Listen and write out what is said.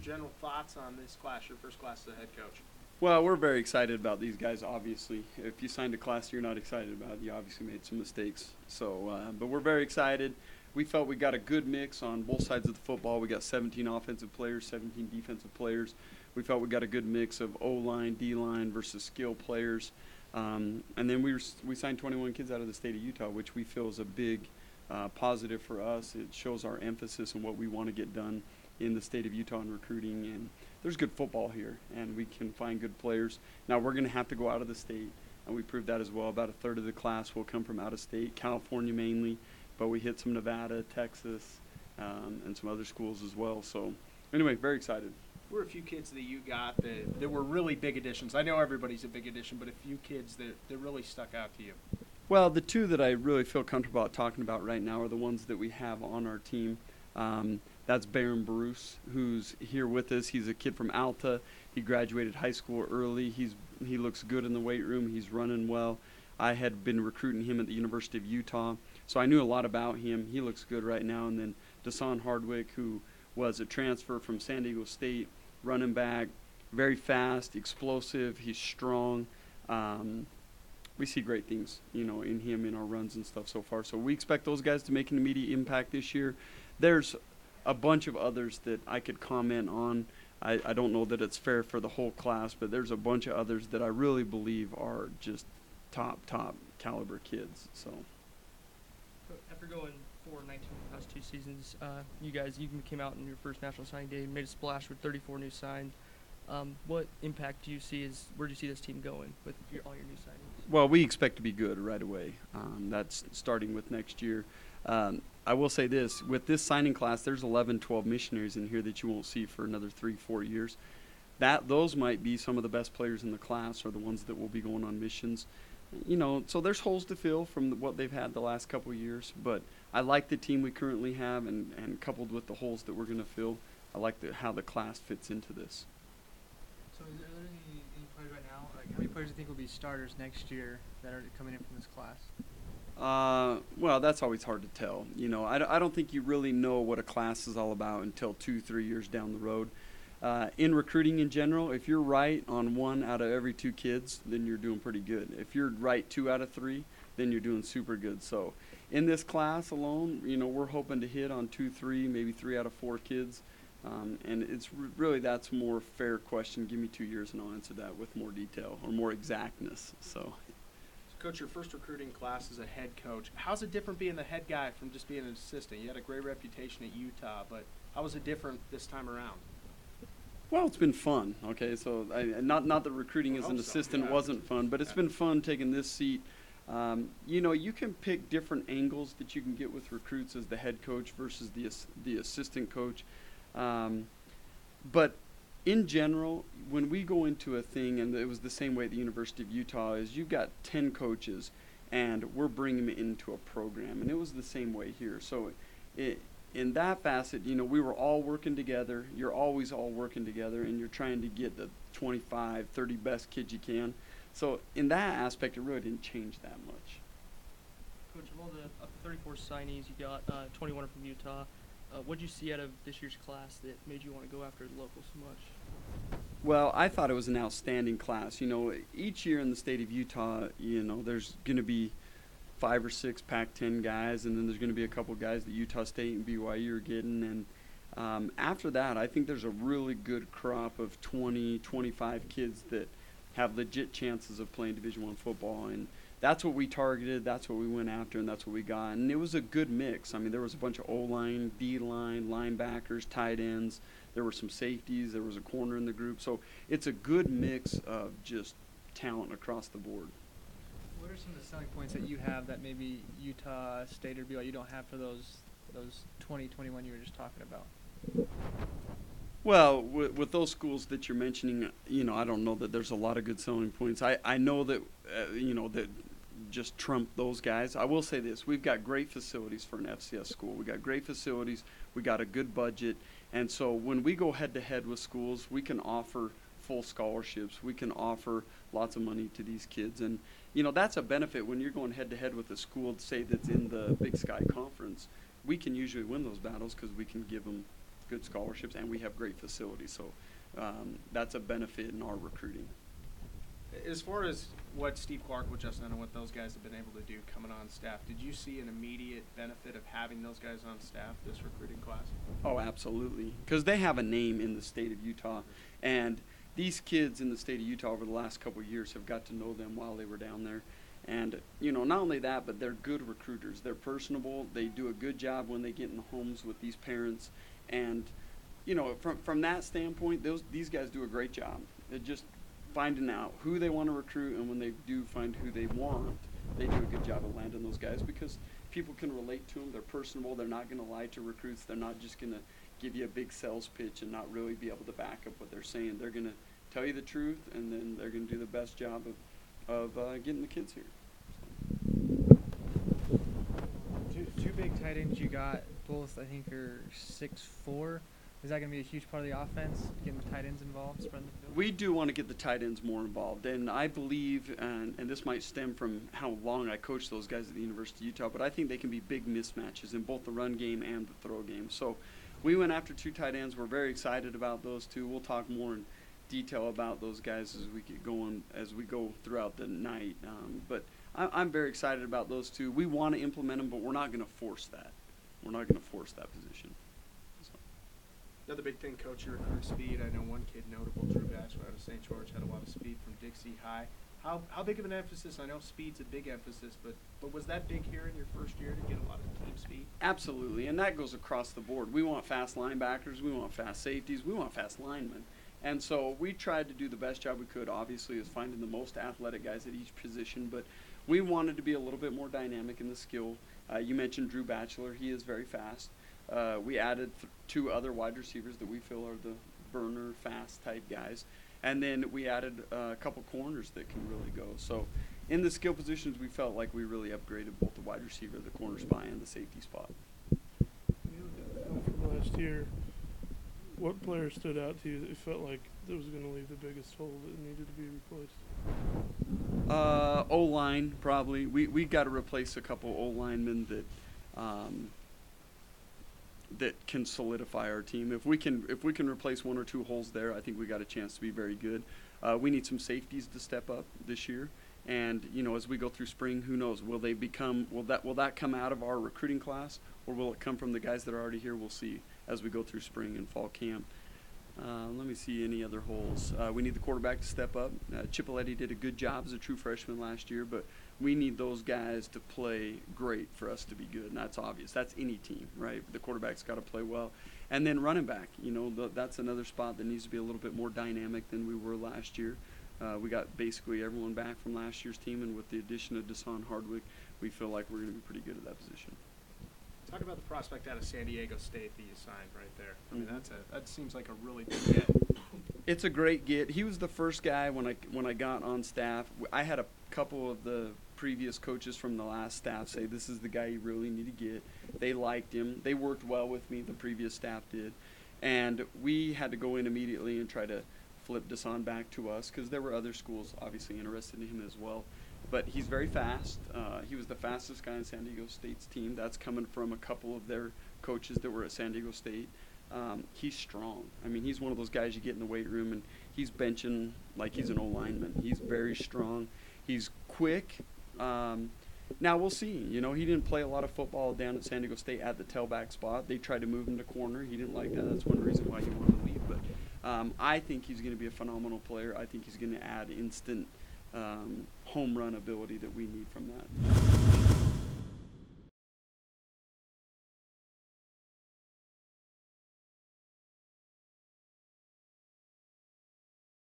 general thoughts on this class, your first class as a head coach? Well, we're very excited about these guys, obviously. If you signed a class you're not excited about, you obviously made some mistakes. But we're very excited. We felt we got a good mix on both sides of the football. We got 17 offensive players, 17 defensive players. We felt we got a good mix of O-line, D-line versus skill players. And then we signed 21 kids out of the state of Utah, which we feel is a big positive for us. It shows our emphasis on what we want to get done in the state of Utah in recruiting, and there's good football here, and we can find good players. Now we're going to have to go out of the state, and we proved that as well. About a third of the class will come from out of state, California mainly, but we hit some Nevada, Texas, and some other schools as well. So anyway, very excited. Were a few kids that you got that were really big additions? I know everybody's a big addition, but a few kids that really stuck out to you. Well, the two that I really feel comfortable about talking about right now are the ones that we have on our team. That's Baron Bruce, who's here with us. He's a kid from Alta. He graduated high school early. He looks good in the weight room. He's running well. I had been recruiting him at the University of Utah, so I knew a lot about him. He looks good right now. And then Dasan Hardwick, who was a transfer from San Diego State, running back, very fast, explosive. He's strong. We see great things, in him in our runs and stuff so far. So we expect those guys to make an immediate impact this year. There's a bunch of others that I could comment on. I don't know that it's fair for the whole class, but there's a bunch of others that I really believe are just top caliber kids. So after going 4-19 the past two seasons, you guys even came out in your first national signing day, made a splash with 34 new signed. What impact do you see? Where do you see this team going with all your new signings? Well, we expect to be good right away. That's starting with next year. I will say this, with this signing class, there's 11, 12 missionaries in here that you won't see for another 3-4 years. Those might be some of the best players in the class or the ones that will be going on missions. So there's holes to fill from what they've had the last couple of years, but I like the team we currently have, and coupled with the holes that we're going to fill, I like how the class fits into this. So is there any players right now, like how many players do you think will be starters next year that are coming in from this class? Well, that's always hard to tell. I don't think you really know what a class is all about until 2-3 years down the road. In recruiting in general, if you're right on 1 out of every 2 kids, then you're doing pretty good. If you're right 2 out of 3, then you're doing super good. So in this class alone, we're hoping to hit on 2, 3, maybe 3 out of 4 kids. And it's really, that's a more fair question. Give me 2 years and I'll answer that with more detail or more exactness. So, Coach, your first recruiting class as a head coach, how's it different being the head guy from just being an assistant? You had a great reputation at Utah, but how was it different this time around? Well, it's been fun. Okay, so not that recruiting as an assistant wasn't fun, but it's been fun taking this seat. You can pick different angles that you can get with recruits as the head coach versus the assistant coach. But in general, when we go into a thing, and it was the same way at the University of Utah, is you've got 10 coaches, and we're bringing them into a program, and it was the same way here. So in that facet, we were all working together. You're always all working together, and you're trying to get the 25, 30 best kids you can. So in that aspect, it really didn't change that much. Coach, of all the 34 signees, you got 21 from Utah. What did you see out of this year's class that made you want to go after the locals so much? Well, I thought it was an outstanding class. Each year in the state of Utah, there's going to be 5 or 6 Pac-10 guys, and then there's going to be a couple guys that Utah State and BYU are getting. And after that, I think there's a really good crop of 20, 25 kids that have legit chances of playing Division I football. And that's what we targeted, that's what we went after, and that's what we got. And it was a good mix. I mean, there was a bunch of O-line, D-line, linebackers, tight ends. There were some safeties. There was a corner in the group. So it's a good mix of just talent across the board. What are some of the selling points that you have that maybe Utah State or BYU don't have for those 20, 21 you were just talking about? Well, with those schools that you're mentioning, I don't know that there's a lot of good selling points. I know that, that just trump those guys. I will say this. We've got great facilities for an FCS school. We got great facilities. We got a good budget. And so when we go head-to-head with schools, we can offer full scholarships. We can offer lots of money to these kids. And, that's a benefit when you're going head-to-head with a school, say, that's in the Big Sky Conference. We can usually win those battles because we can give them good scholarships, and we have great facilities. So that's a benefit in our recruiting. As far as what Steve Clark with Justin and what those guys have been able to do coming on staff, did you see an immediate benefit of having those guys on staff this recruiting class? Oh, absolutely, because they have a name in the state of Utah, and these kids in the state of Utah over the last couple of years have got to know them while they were down there. And, not only that, but they're good recruiters. They're personable. They do a good job when they get in the homes with these parents. And, from that standpoint, these guys do a great job. They're just finding out who they want to recruit, and when they do find who they want, they do a good job of landing those guys because people can relate to them. They're personable. They're not going to lie to recruits. They're not just going to give you a big sales pitch and not really be able to back up what they're saying. They're going to tell you the truth, and then they're going to do the best job of getting the kids here. Two big tight ends you got, both I think are 6'4". Is that going to be a huge part of the offense, getting the tight ends involved, spreading the field? We do want to get the tight ends more involved, and I believe, and this might stem from how long I coached those guys at the University of Utah, but I think they can be big mismatches in both the run game and the throw game. So we went after 2 tight ends. We're very excited about those 2. We'll talk more in detail about those guys as we get going, as we go throughout the night. But I'm very excited about those 2. We want to implement them, but we're not going to force that. We're not going to force that position. Another big thing, Coach, you recruit speed. I know one kid notable, Drew Batchelor out of St. George, had a lot of speed from Dixie High. How big of an emphasis? I know speed's a big emphasis, but was that big here in your first year to get a lot of team speed? Absolutely, and that goes across the board. We want fast linebackers. We want fast safeties. We want fast linemen. And so we tried to do the best job we could, obviously, as finding the most athletic guys at each position, but we wanted to be a little bit more dynamic in the skill. You mentioned Drew Batchelor. He is very fast. We added 2 other wide receivers that we feel are the burner, fast type guys. And then we added a couple corners that can really go. So in the skill positions, we felt like we really upgraded both the wide receiver, the corner spot, and the safety spot. From last year, what player stood out to you that you felt like that was going to leave the biggest hole that needed to be replaced? O-line, probably. We got to replace a couple O-linemen that can solidify our team. If we can replace 1 or 2 holes there, I think we got a chance to be very good. We need some safeties to step up this year, and as we go through spring, who knows? Will that come out of our recruiting class, or will it come from the guys that are already here? We'll see as we go through spring and fall camp. Let me see any other holes. We need the quarterback to step up. Chipolletti did a good job as a true freshman last year, but we need those guys to play great for us to be good, and that's obvious. That's any team, right? The quarterback's got to play well. And then running back, that's another spot that needs to be a little bit more dynamic than we were last year. We got basically everyone back from last year's team, and with the addition of Deshaun Hardwick, we feel like we're going to be pretty good at that position. Talk about the prospect out of San Diego State that you signed right there. I mean, Mhm. that seems like a really big get. It's a great get. He was the first guy when I got on staff. I had a couple of the previous coaches from the last staff say this is the guy you really need to get. They liked him. They worked well with me, the previous staff did. And we had to go in immediately and try to flip Deshaun back to us because there were other schools obviously interested in him as well. But he's very fast. He was the fastest guy on San Diego State's team. That's coming from a couple of their coaches that were at San Diego State. He's strong. I mean, he's one of those guys you get in the weight room and he's benching like he's an O-lineman. He's very strong. He's quick. Now we'll see. He didn't play a lot of football down at San Diego State at the tailback spot. They tried to move him to corner. He didn't like that. That's one reason why he wanted to leave. But I think he's going to be a phenomenal player. I think he's going to add instant home run ability that we need from